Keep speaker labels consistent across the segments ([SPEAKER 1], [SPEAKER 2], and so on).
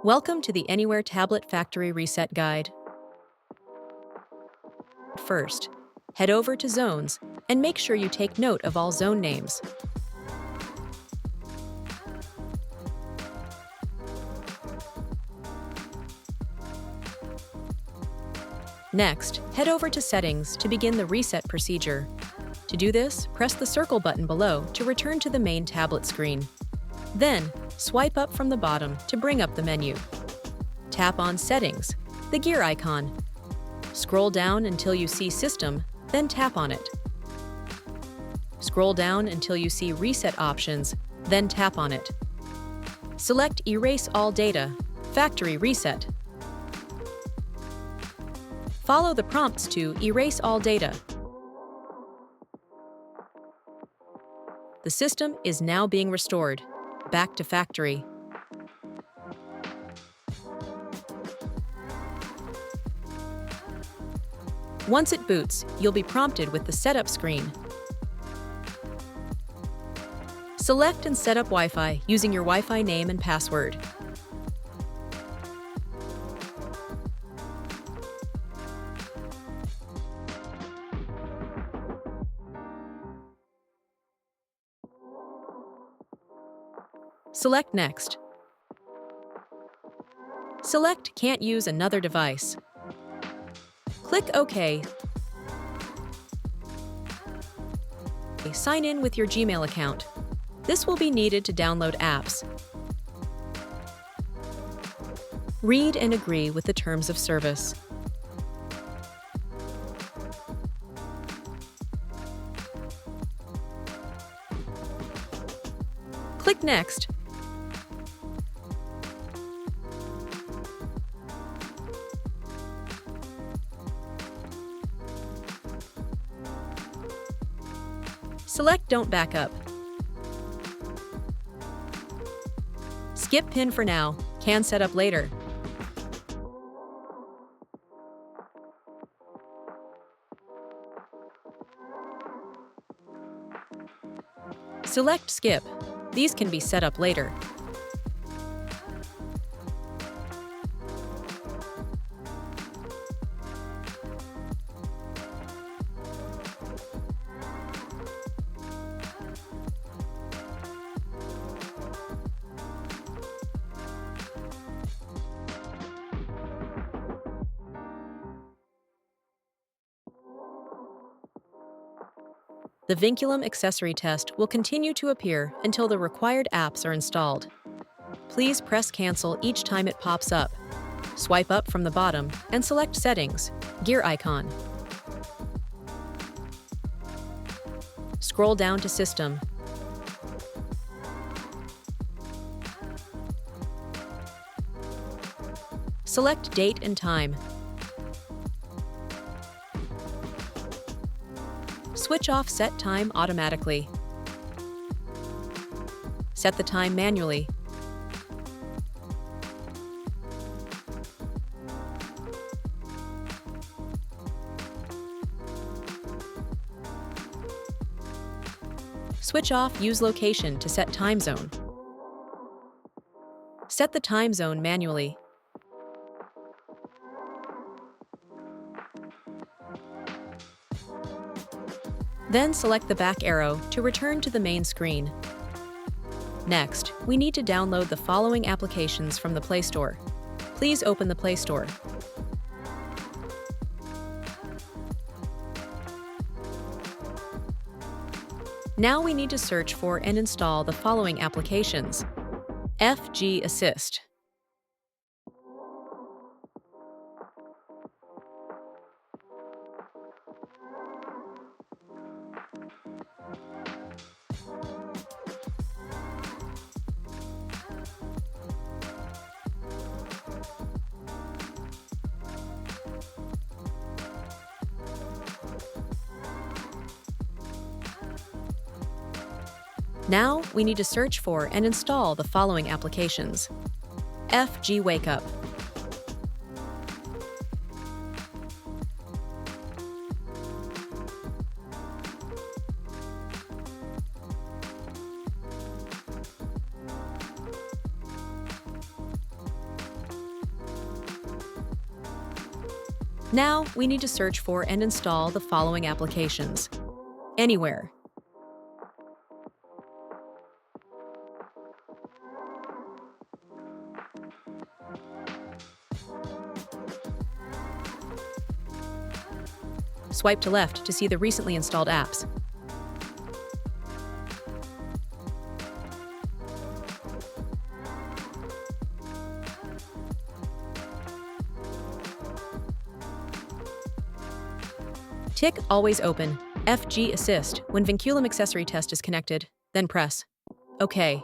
[SPEAKER 1] Welcome to the AnywAIR Tablet Factory Reset Guide. First, head over to Zones and make sure you take note of all zone names. Next, head over to Settings to begin the reset procedure. To do this, press the circle button below to return to the main tablet screen. Then, swipe up from the bottom to bring up the menu. Tap on Settings, the gear icon. Scroll down until you see System, then tap on it. Scroll down until you see Reset Options, then tap on it. Select Erase All Data, Factory Reset. Follow the prompts to erase all data. The system is now being restored. Back to factory. Once it boots, you'll be prompted with the setup screen. Select and set up Wi-Fi using your Wi-Fi name and password. Select Next. Select Can't use another device. Click OK. Sign in with your Gmail account. This will be needed to download apps. Read and agree with the terms of service. Click Next. Select Don't Backup. Skip PIN for now, can set up later. Select Skip. These can be set up later. The Vinculum accessory test will continue to appear until the required apps are installed. Please press Cancel each time it pops up. Swipe up from the bottom and select Settings, gear icon. Scroll down to System. Select Date and Time. Switch off Set Time automatically. Set the time manually. Switch off Use Location to set time zone. Set the time zone manually. Then select the back arrow to return to the main screen. Next, we need to download the following applications from the Play Store. Please open the Play Store. Now we need to search for and install the following applications. FG Assist. Now, we need to search for and install the following applications. FG Wake Up. Now, we need to search for and install the following applications. AnywAIR. Swipe to left to see the recently installed apps. Tick Always Open FG Assist when Vinculum accessory test is connected, then press OK.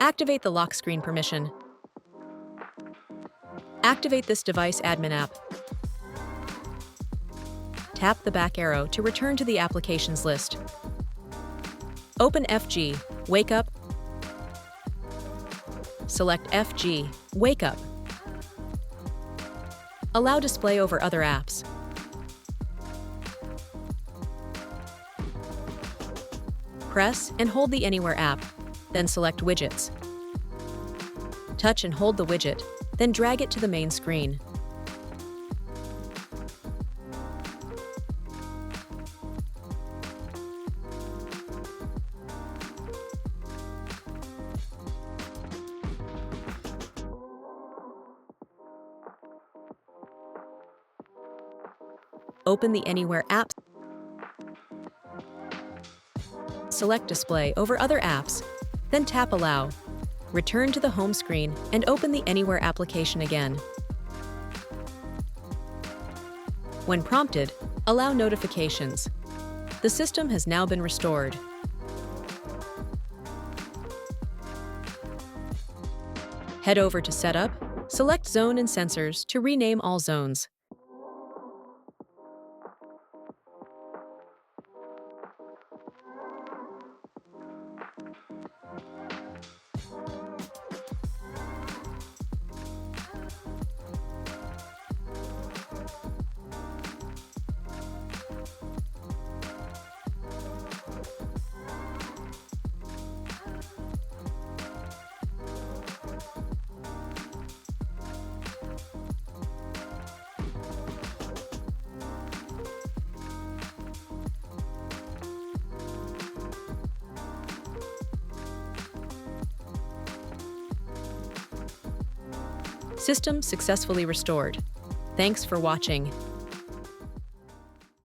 [SPEAKER 1] Activate the lock screen permission. Activate this device admin app. Tap the back arrow to return to the applications list. Open FG, Wake Up. Select FG, Wake Up. Allow display over other apps. Press and hold the AnywAIR app, then select Widgets. Touch and hold the widget, then drag it to the main screen. Open the AnywAIR app. Select Display over other apps, then tap Allow. Return to the home screen and open the AnywAIR application again. When prompted, allow notifications. The system has now been restored. Head over to Setup, select Zone and Sensors to rename all zones. System successfully restored. Thanks for watching.